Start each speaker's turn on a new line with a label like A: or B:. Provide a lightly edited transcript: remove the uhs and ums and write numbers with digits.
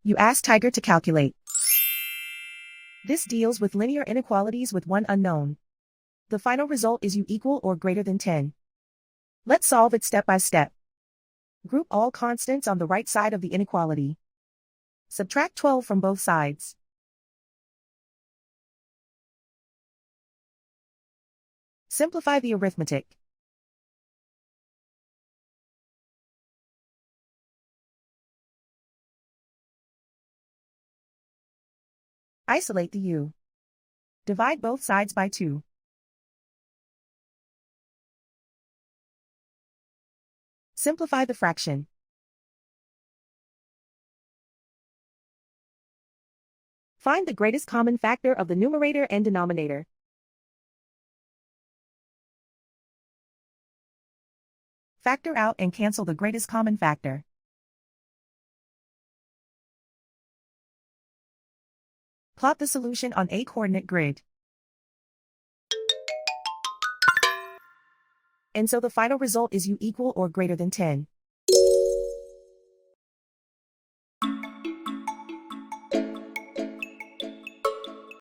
A: You ask Tiger to calculate. This deals with linear inequalities with one unknown. The final result is u equal or greater than 10. Let's solve it step by step. Group all constants on the right side of the inequality. Subtract 12 from both sides. Simplify the arithmetic. Isolate the u. Divide both sides by 2. Simplify the fraction. Find the greatest common factor of the numerator and denominator. Factor out and cancel the greatest common factor. Plot the solution on a coordinate grid. And so the final result is u equal or greater than 10.